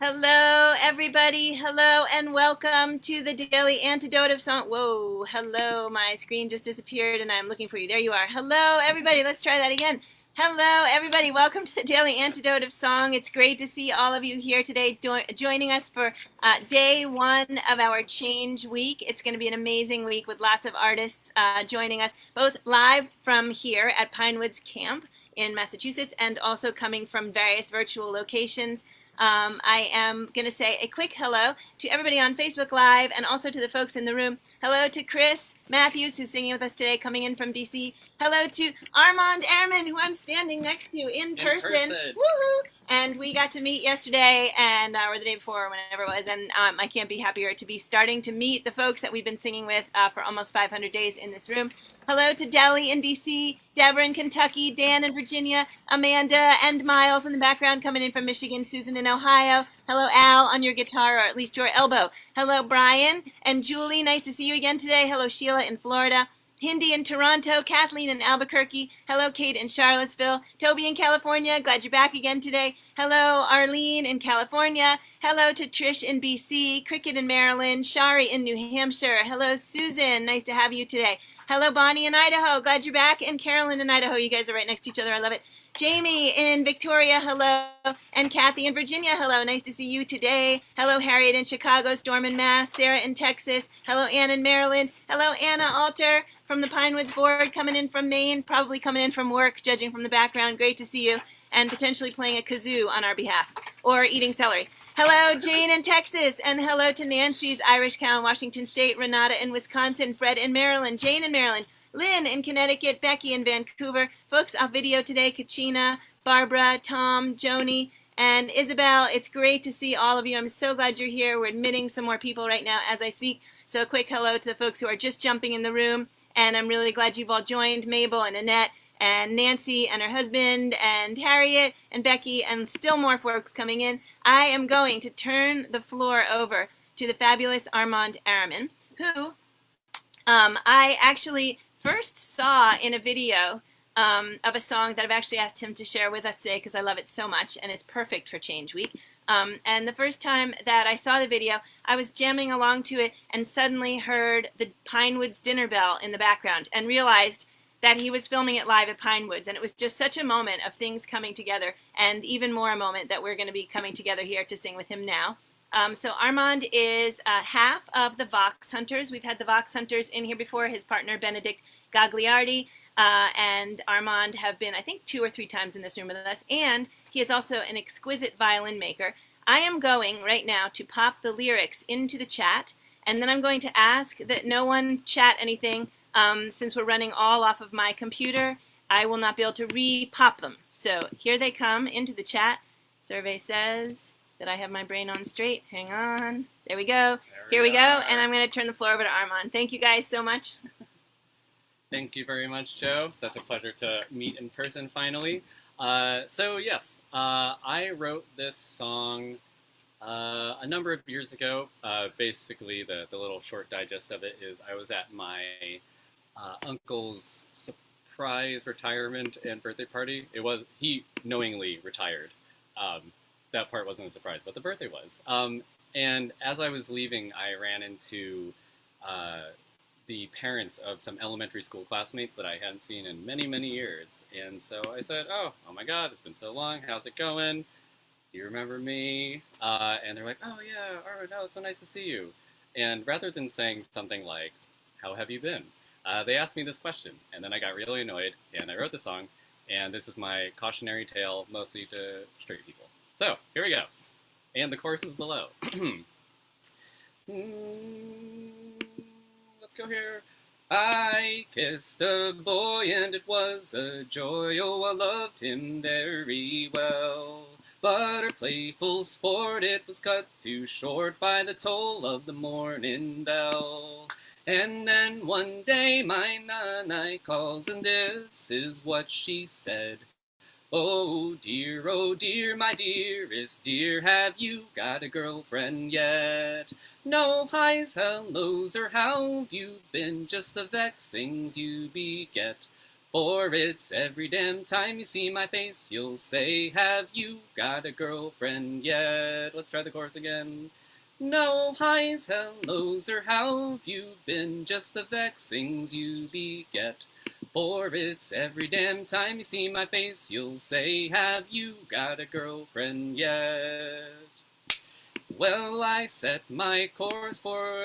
Hello, everybody. Hello, and welcome to the Daily Antidote of Song. Whoa, hello. My screen just disappeared, and I'm looking for you. There you are. Hello, everybody. Let's try that again. Hello, everybody. Welcome to the Daily Antidote of Song. It's great to see all of you here today joining us for day one of our Change Week. It's going to be an amazing week with lots of artists joining us, both live from here at Pinewoods Camp in Massachusetts and also coming from various virtual locations. I am going to say a quick hello to everybody on Facebook Live and also to the folks in the room. Hello to Chris Matthews, who's singing with us today, coming in from DC. Hello to Armand Aromin, who I'm standing next to in person. Woohoo! And we got to meet yesterday or the day before, or whenever it was, and I can't be happier to be starting to meet the folks that we've been singing with for almost 500 days in this room. Hello to Deli in DC, Deborah in Kentucky, Dan in Virginia, Amanda and Miles in the background coming in from Michigan, Susan in Ohio. Hello, Al, on your guitar, or at least your elbow. Hello, Brian and Julie. Nice to see you again today. Hello, Sheila in Florida. Hindi in Toronto, Kathleen in Albuquerque. Hello, Kate in Charlottesville. Toby in California. Glad you're back again today. Hello, Arlene in California. Hello to Trish in BC, Cricket in Maryland, Shari in New Hampshire. Hello, Susan. Nice to have you today. Hello, Bonnie in Idaho. Glad you're back. And Carolyn in Idaho. You guys are right next to each other. I love it. Jamie in Victoria. Hello. And Kathy in Virginia. Hello. Nice to see you today. Hello, Harriet in Chicago, Storm in Mass, Sarah in Texas. Hello, Ann in Maryland. Hello, Anna Alter from the Pinewoods board, coming in from Maine, probably coming in from work, judging from the background. Great to see you. And potentially playing a kazoo on our behalf, or eating celery. Hello, Jane in Texas, and hello to Nancy's Irish Cow in Washington State, Renata in Wisconsin, Fred in Maryland, Jane in Maryland, Lynn in Connecticut, Becky in Vancouver. Folks off video today, Kachina, Barbara, Tom, Joni, and Isabel. It's great to see all of you. I'm so glad you're here. We're admitting some more people right now as I speak. So a quick hello to the folks who are just jumping in the room, and I'm really glad you've all joined, Mabel and Annette, and Nancy and her husband, and Harriet and Becky, and still more folks coming in. I am going to turn the floor over to the fabulous Armand Aromin, who I actually first saw in a video of a song that I've actually asked him to share with us today because I love it so much, and it's perfect for Change Week. And the first time that I saw the video, I was jamming along to it and suddenly heard the Pinewoods dinner bell in the background and realized that he was filming it live at Pinewoods, and it was just such a moment of things coming together, and even more a moment that we're going to be coming together here to sing with him now. So Armand is half of the Vox Hunters. We've had the Vox Hunters in here before. His partner, Benedict Gagliardi, and Armand have been, I think, 2 or 3 times in this room with us, and he is also an exquisite violin maker. I am going right now to pop the lyrics into the chat, and then I'm going to ask that no one chat anything. Since we're running all off of my computer, I will not be able to re-pop them. So here they come into the chat. Survey says that I have my brain on straight. Hang on. There we go. Here we go. And I'm going to turn the floor over to Armand. Thank you guys so much. Thank you very much, Joe. Such a pleasure to meet in person finally. So yes, I wrote this song a number of years ago. Basically, the little short digest of it is I was at my uncle's surprise retirement and birthday party. He knowingly retired. That part wasn't a surprise, but the birthday was. And as I was leaving, I ran into the parents of some elementary school classmates that I hadn't seen in many, many years. And so I said, oh my God, it's been so long. How's it going? Do you remember me? And they're like, oh yeah, Armand, it's so nice to see you. And rather than saying something like, how have you been? They asked me this question, and then I got really annoyed, and I wrote the song, and this is my cautionary tale, mostly to straight people. So, here we go. And the chorus is below. Let's go here. I kissed a boy, and it was a joy, oh, I loved him very well. But our playful sport, it was cut too short by the toll of the morning bell. And then one day my nana calls, and this is what she said. Oh dear, my dearest dear, have you got a girlfriend yet? No highs, hellos, or how you been, just the vexings you beget. For it's every damn time you see my face, you'll say, have you got a girlfriend yet? Let's try the chorus again. No highs, hellos, or how have you been? Just the vexings you beget. For it's every damn time you see my face, you'll say, have you got a girlfriend yet? Well, I set my course and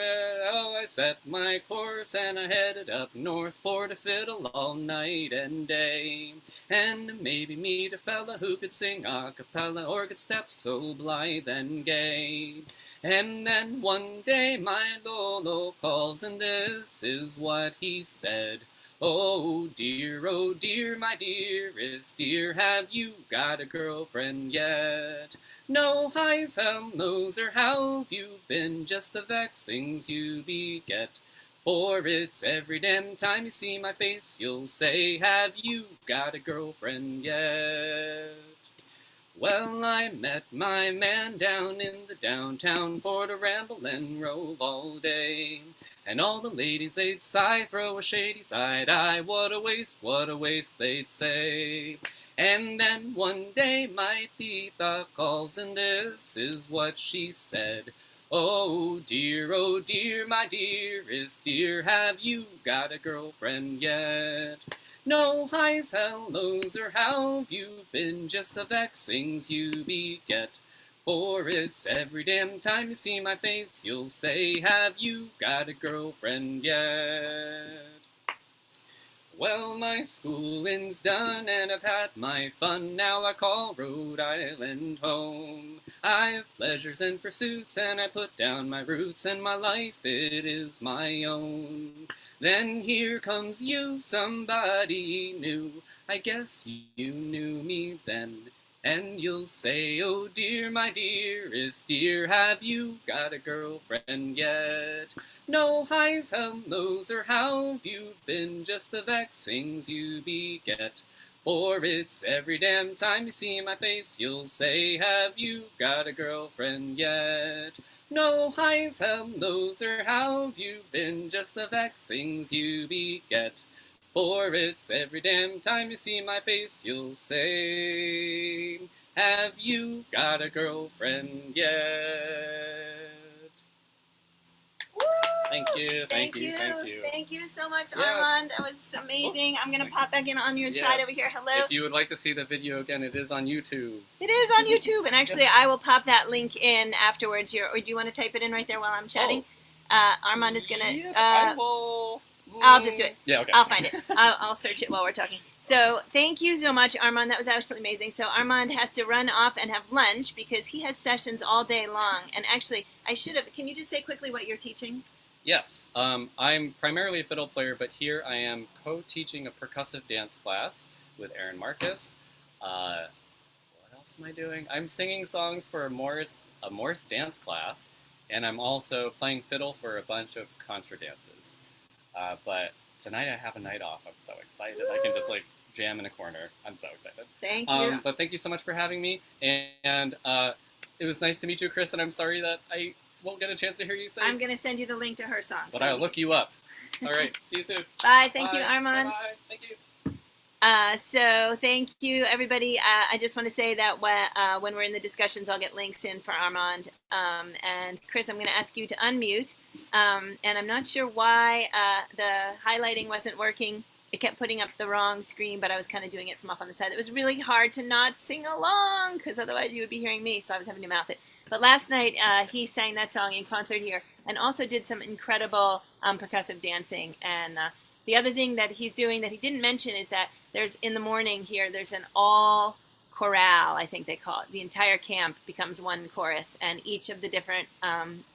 I headed up north for to fiddle all night and day, and maybe meet a fella who could sing a cappella or could step so blithe and gay. And then one day my Lolo calls, and this is what he said. Oh dear, my dearest dear, have you got a girlfriend yet? No highs, hellos, or how have you been? Just the vexings you beget. For it's every damn time you see my face, you'll say, have you got a girlfriend yet? Well, I met my man down in the downtown for to ramble and rove all day. And all the ladies, they'd sigh, throw a shady side eye, what a waste, they'd say. And then one day my Tita calls, and this is what she said. Oh dear, my dearest dear, have you got a girlfriend yet? No highs, hellos, or how have you been? Just the vexings you beget. For it's every damn time you see my face, you'll say, have you got a girlfriend yet? Well, my schooling's done and I've had my fun, now I call Rhode Island home. I have pleasures and pursuits and I put down my roots, and my life, it is my own. Then here comes you, somebody new, I guess you knew me then. And you'll say, oh dear, my dearest dear, have you got a girlfriend yet? No highs, hellos, or how have you been? Just the vexings you beget. For it's every damn time you see my face, you'll say, have you got a girlfriend yet? No highs, hellos, or how have you been? Just the vexings you beget. For it's every damn time you see my face, you'll say, have you got a girlfriend yet? Woo! Thank you. Thank you so much, Armand. That was amazing. I'm going to pop back in on your side over here. Hello. If you would like to see the video again, it is on YouTube. It is on YouTube, and actually I will pop that link in afterwards here. Or do you want to type it in right there while I'm chatting? Armand is going to... Yes, I will... I'll just do it. Yeah, okay. I'll find it. I'll search it while we're talking. So thank you so much, Armand. That was absolutely amazing. So Armand has to run off and have lunch because he has sessions all day long. And actually, I should have... Can you just say quickly what you're teaching? Yes. I'm primarily a fiddle player, but here I am co-teaching a percussive dance class with Aaron Marcus. What else am I doing? I'm singing songs for a Morse dance class, and I'm also playing fiddle for a bunch of contra dances. But tonight I have a night off. I'm so excited. I can just like jam in a corner. I'm so excited. Thank you. But thank you so much for having me. And it was nice to meet you, Chris. And I'm sorry that I won't get a chance to hear you sing. I'm going to send you the link to her song. But I'll look you up. All right. See you soon. Bye. Thank you, Armand. Bye. Thank you. So thank you, everybody. I just want to say that when we're in the discussions, I'll get links in for Armand. And Chris, I'm going to ask you to unmute. And I'm not sure why the highlighting wasn't working. It kept putting up the wrong screen, but I was kind of doing it from off on the side. It was really hard to not sing along, because otherwise you would be hearing me, so I was having to mouth it. But last night, he sang that song in concert here, and also did some incredible percussive dancing. And the other thing that he's doing that he didn't mention is that there's, in the morning here, there's an all chorale, I think they call it. The entire camp becomes one chorus, and each of the different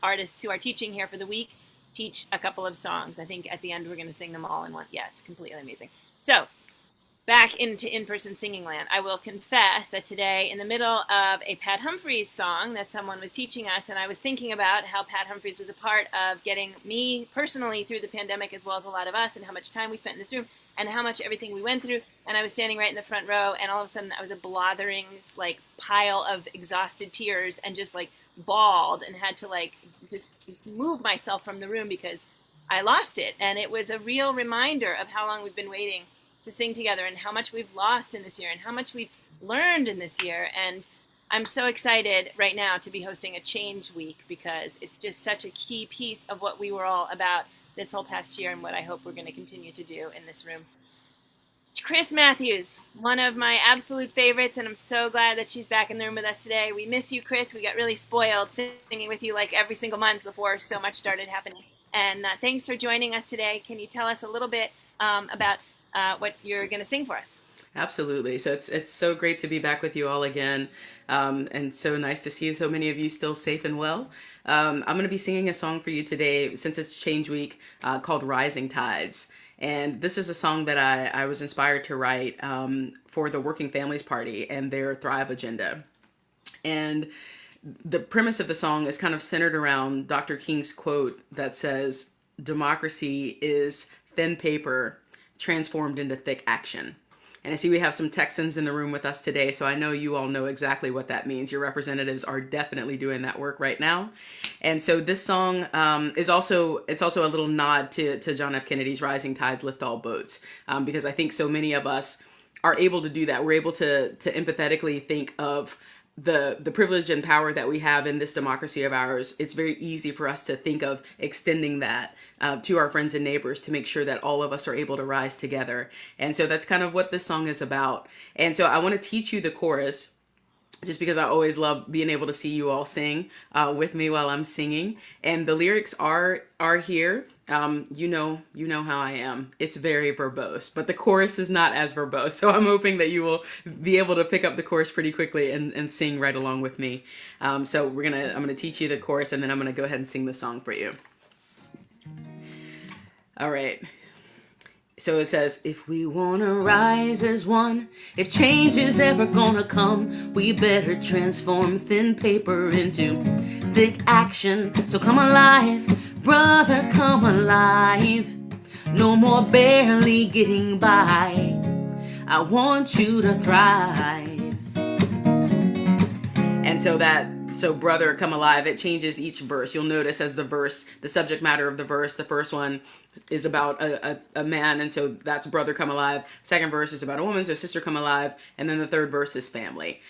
artists who are teaching here for the week teach a couple of songs. I think at the end we're going to sing them all in one. Yeah, it's completely amazing. So, back into in-person singing land. I will confess that today, in the middle of a Pat Humphries song that someone was teaching us, and I was thinking about how Pat Humphries was a part of getting me personally through the pandemic, as well as a lot of us, and how much time we spent in this room, and how much everything we went through. And I was standing right in the front row, and all of a sudden I was a blathering like pile of exhausted tears, and just like bawled, and had to like just move myself from the room because I lost it. And it was a real reminder of how long we've been waiting to sing together, and how much we've lost in this year and how much we've learned in this year. And I'm so excited right now to be hosting a Change Week, because it's just such a key piece of what we were all about this whole past year and what I hope we're going to continue to do in this room. Chris Matthews, one of my absolute favorites, and I'm so glad that she's back in the room with us today. We miss you, Chris. We got really spoiled singing with you like every single month before so much started happening. And thanks for joining us today. Can you tell us a little bit about what you're going to sing for us? Absolutely. So it's so great to be back with you all again, and so nice to see so many of you still safe and well. I'm going to be singing a song for you today, since it's Change Week, called Rising Tides. And this is a song that I was inspired to write for the Working Families Party and their Thrive agenda. And the premise of the song is kind of centered around Dr. King's quote that says, "Democracy is thin paper transformed into thick action." And I see we have some Texans in the room with us today, so I know you all know exactly what that means. Your representatives are definitely doing that work right now. And so this song it's also a little nod to John F. Kennedy's "Rising Tides Lift All Boats," because I think so many of us are able to do that. We're able to empathetically think of the privilege and power that we have in this democracy of ours. It's very easy for us to think of extending that to our friends and neighbors to make sure that all of us are able to rise together. And so that's kind of what this song is about. And so I want to teach you the chorus, just because I always love being able to see you all sing with me while I'm singing. And the lyrics are here. You know how I am. It's very verbose, but the chorus is not as verbose. So I'm hoping that you will be able to pick up the chorus pretty quickly and sing right along with me. So I'm gonna teach you the chorus, and then I'm gonna go ahead and sing the song for you. All right. So it says, if we wanna rise as one, if change is ever gonna come, we better transform thin paper into thick action. So come alive, brother, come alive. No more barely getting by. I want you to thrive. And so brother, come alive, it changes each verse. You'll notice as the subject matter of the verse, the first one is about a man, and so that's brother, come alive. Second verse is about a woman, so sister, come alive. And then the third verse is family.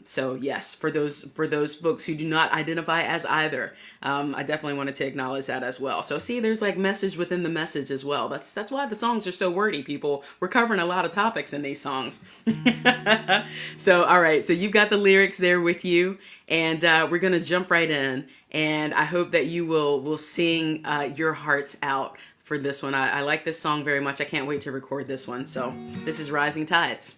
So yes, for those folks who do not identify as either, I definitely wanted to acknowledge that as well. So see, there's like message within the message as well. That's why the songs are so wordy, people. We're covering a lot of topics in these songs. So all right, so you've got the lyrics there with you, and we're gonna jump right in. And I hope that you will sing your hearts out for this one. I like this song very much. I can't wait to record this one. So this is Rising Tides.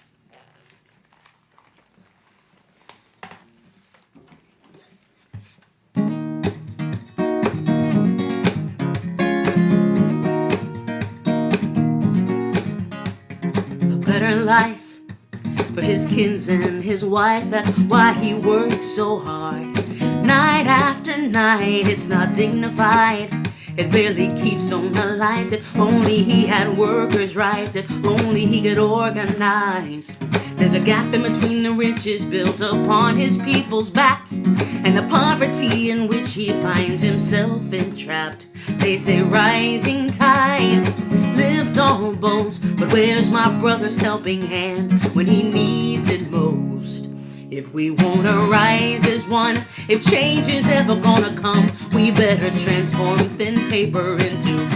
The better life for his kins and his wife. That's why he works so hard. Night after night, it's not dignified. It barely keeps on the lights. If only he had workers' rights. If only he could organize. There's a gap in between the riches built upon his people's backs and the poverty in which he finds himself entrapped. They say rising tides lift all boats, but where's my brother's helping hand when he needs it most? If we wanna rise as one, if change is ever gonna come, we better transform thin paper into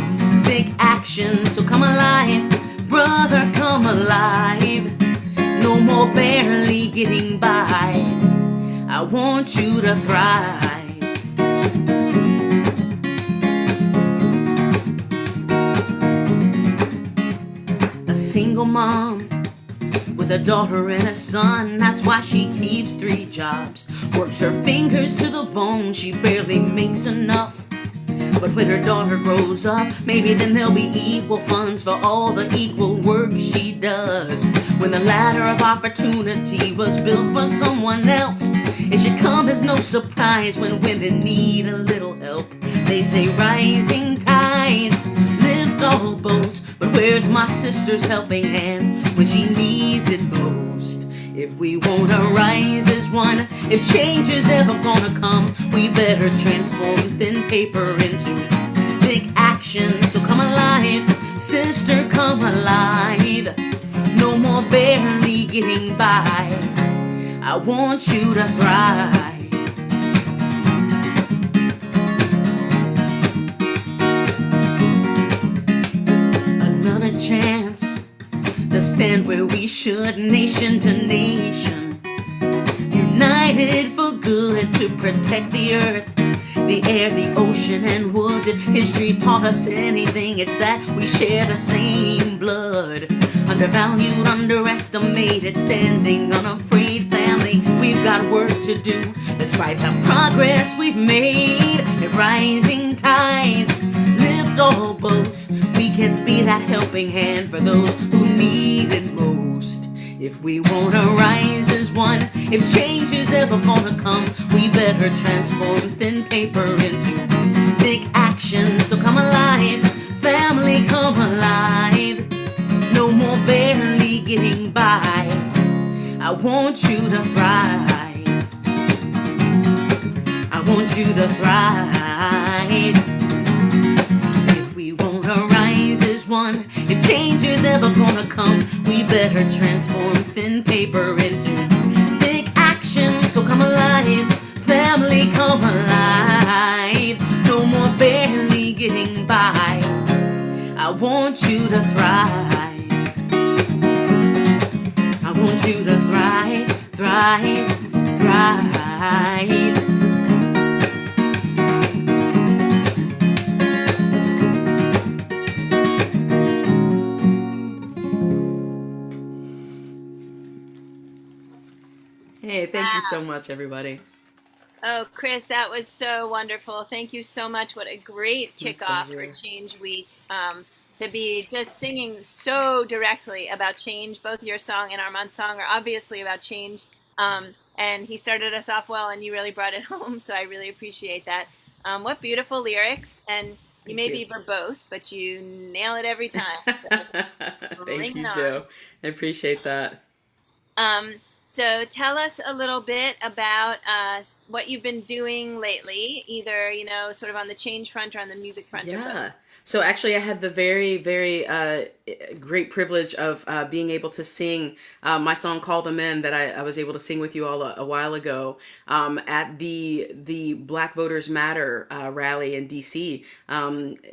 thick action. So come alive, brother, come alive. No more barely getting by. I want you to thrive. A single mom with a daughter and a son, that's why she keeps 3 jobs. Works her fingers to the bone, she barely makes enough. But when her daughter grows up, maybe then there'll be equal funds for all the equal work she does. When the ladder of opportunity was built for someone else, it should come as no surprise when women need a little help. They say rising tides lift all boats, but where's my sister's helping hand when she needs it most? If we wanna rise as one, if change is ever gonna come, we better transform thin paper into big action. So come alive, sister, come alive. barely getting by. I want you to thrive. Another chance to stand where we should, nation to nation, united for good to protect the earth, the air, the ocean, and woods. If history's taught us anything, it's that we share the same blood. Undervalued, underestimated, standing unafraid family. We've got work to do, despite the progress we've made. If rising tides lift all boats, we can be that helping hand for those who need it most. If we wanna rise as one, if change is ever gonna come, we better transform thin paper into big action. So come alive, family, come alive. No more barely getting by. I want you to thrive. I want you to thrive. If we wanna rise as one, if change is ever gonna come, we better transform thin paper into big action. So come alive, family, come alive. No more barely getting by. I want you to thrive. I want you to thrive, thrive, thrive. Hey, thank you so much, everybody. Oh, Chris, that was so wonderful. Thank you so much. What a great kickoff for Change Week. To be just singing so directly about change. Both your song and Armand's song are obviously about change. And he started us off well, and you really brought it home. So I really appreciate that. What beautiful lyrics. And you may be verbose, but you nail it every time. So, thank you, Joe. I appreciate that. So tell us a little bit about what you've been doing lately, either, sort of on the change front or on the music front. Yeah. So actually, I had the very, very great privilege of being able to sing my song "Call Them In" that I was able to sing with you all a while ago at the Black Voters Matter rally in DC,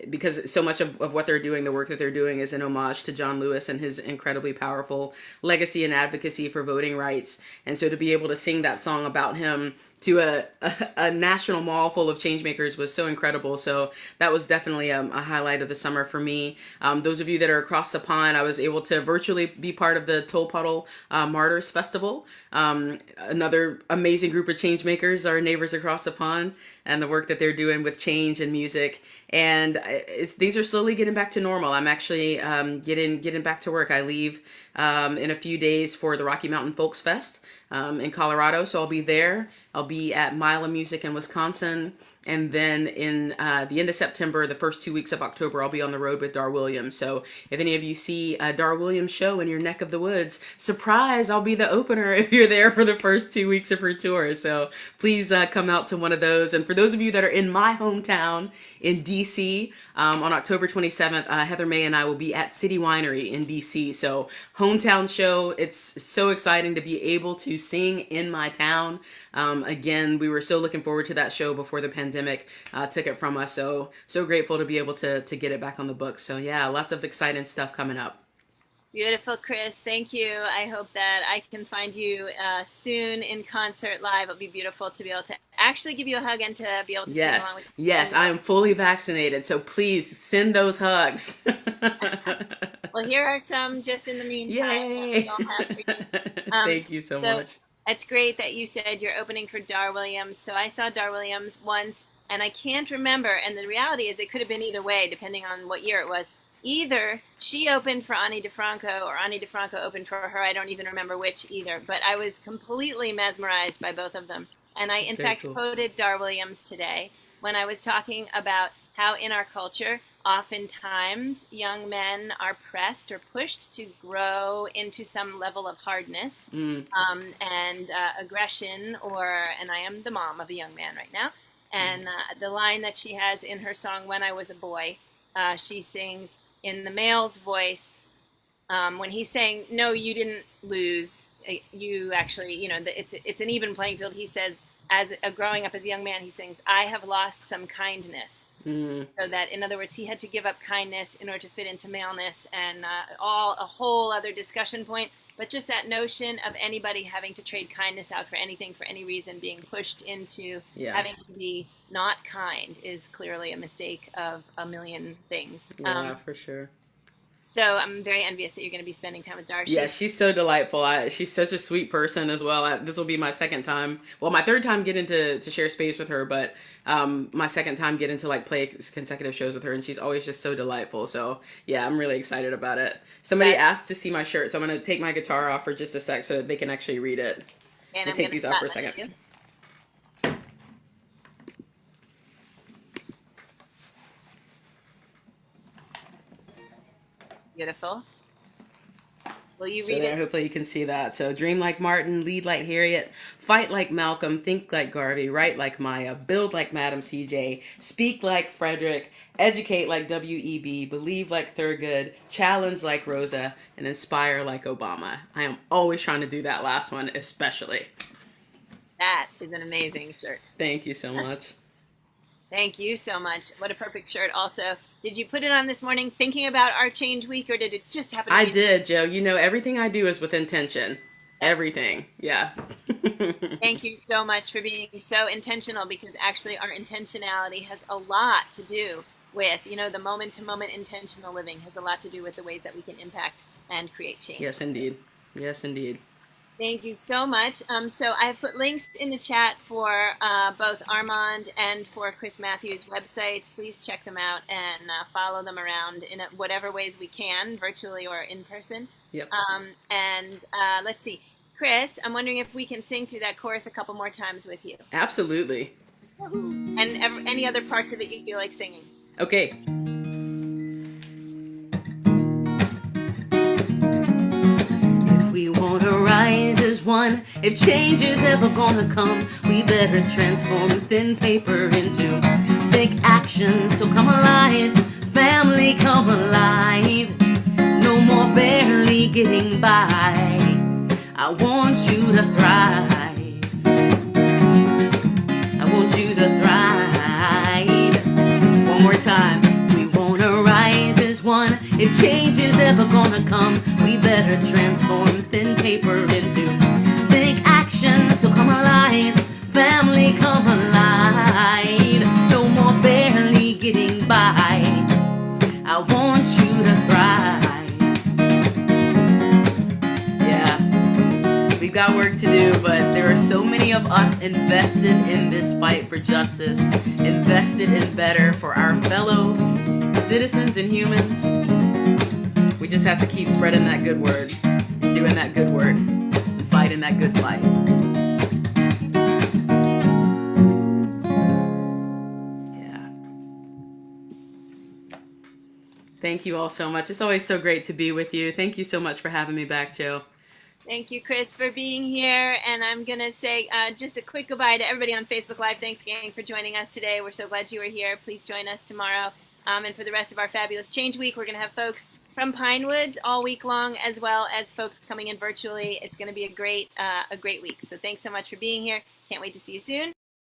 because so much of what they're doing, the work that they're doing, is an homage to John Lewis and his incredibly powerful legacy and advocacy for voting rights. And so to be able to sing that song about him to a national mall full of changemakers was so incredible. So that was definitely a highlight of the summer for me. Those of you that are across the pond, I was able to virtually be part of the Toll Puddle Martyrs Festival. Another amazing group of changemakers, our neighbors across the pond, and the work that they're doing with change and music. And things are slowly getting back to normal. I'm actually getting back to work. I leave in a few days for the Rocky Mountain Folks Fest in Colorado, so I'll be there. I'll be at Mile of Music in Wisconsin. And then in the end of September, the first 2 weeks of October, I'll be on the road with Dar Williams. So if any of you see a Dar Williams show in your neck of the woods, surprise, I'll be the opener if you're there for the first 2 weeks of her tour. So please come out to one of those. And for those of you that are in my hometown in DC, on October 27th, Heather May and I will be at City Winery in DC. So hometown show. It's so exciting to be able to sing in my town. Again, we were so looking forward to that show before the pandemic took it from us. So grateful to be able to get it back on the books. So yeah, lots of exciting stuff coming up. Beautiful, Chris. Thank you. I hope that I can find you soon in concert live. It'll be beautiful to be able to actually give you a hug and to be able to sing along with you. Yes, I am fully vaccinated, so please send those hugs. Well, here are some just in the meantime. Yay! Thank you so much. It's great that you said you're opening for Dar Williams. So I saw Dar Williams once, and I can't remember. And the reality is it could have been either way, depending on what year it was. Either she opened for Ani DeFranco or Ani DeFranco opened for her. I don't even remember which either. But I was completely mesmerized by both of them. And I, in fact, quoted Dar Williams today when I was talking about how in our culture, oftentimes young men are pressed or pushed to grow into some level of hardness and aggression, and I am the mom of a young man right now. And the line that she has in her song, "When I Was a Boy," she sings in the male's voice, when he's saying, no, you didn't lose, you actually, it's an even playing field. He says, as growing up as a young man, he sings, I have lost some kindness. So that, in other words, he had to give up kindness in order to fit into maleness, and a whole other discussion point. But just that notion of anybody having to trade kindness out for anything, for any reason, being pushed into having to be not kind is clearly a mistake of a million things. Yeah, for sure. So I'm very envious that you're going to be spending time with Darcy. Yeah, she's so delightful. She's such a sweet person as well. This will be my second time. Well, my third time getting to share space with her, but my second time getting to like play consecutive shows with her, and she's always just so delightful. So yeah, I'm really excited about it. Somebody asked to see my shirt, so I'm going to take my guitar off for just a sec so that they can actually read it. And I'm take these off for a second. You. Beautiful. Will you read it? Hopefully you can see that. So, dream like Martin, lead like Harriet, fight like Malcolm, think like Garvey, write like Maya, build like Madam CJ, speak like Frederick, educate like WEB, believe like Thurgood, challenge like Rosa, and inspire like Obama. I am always trying to do that last one, especially. That is an amazing shirt. Thank you so much. Thank you so much. What a perfect shirt. Also, did you put it on this morning thinking about our change week, or did it just happen to I did, Joe. You know, everything I do is with intention. Everything. Yeah. Thank you so much for being so intentional, because actually our intentionality has a lot to do with, the moment-to-moment intentional living has a lot to do with the ways that we can impact and create change. Yes, indeed. Yes, indeed. Thank you so much. So I've put links in the chat for both Armand and for Chris Matthews' websites. Please check them out and follow them around in whatever ways we can, virtually or in person. Yep. And let's see. Chris, I'm wondering if we can sing through that chorus a couple more times with you. Absolutely. And any other parts of it you feel like singing. Okay. We want to rise as one. If change is ever gonna come, we better transform thin paper into big action. So come alive, family, come alive. No more barely getting by. I want you to thrive. I want you to thrive. One more time. We want to rise as one. If change is ever gonna come, we better transform thin paper into big action. So come alive, family, come alive. No more barely getting by. I want you to thrive. Yeah, we've got work to do, but there are so many of us invested in this fight for justice, invested in better for our fellow citizens and humans. We just have to keep spreading that good word, and doing that good work, and fighting that good fight. Yeah. Thank you all so much. It's always so great to be with you. Thank you so much for having me back, Joe. Thank you, Chris, for being here. And I'm going to say just a quick goodbye to everybody on Facebook Live. Thanks, gang, for joining us today. We're so glad you were here. Please join us tomorrow. And for the rest of our fabulous Change Week, we're going to have folks from Pinewoods all week long, as well as folks coming in virtually. It's going to be a great week. So thanks so much for being here. Can't wait to see you soon.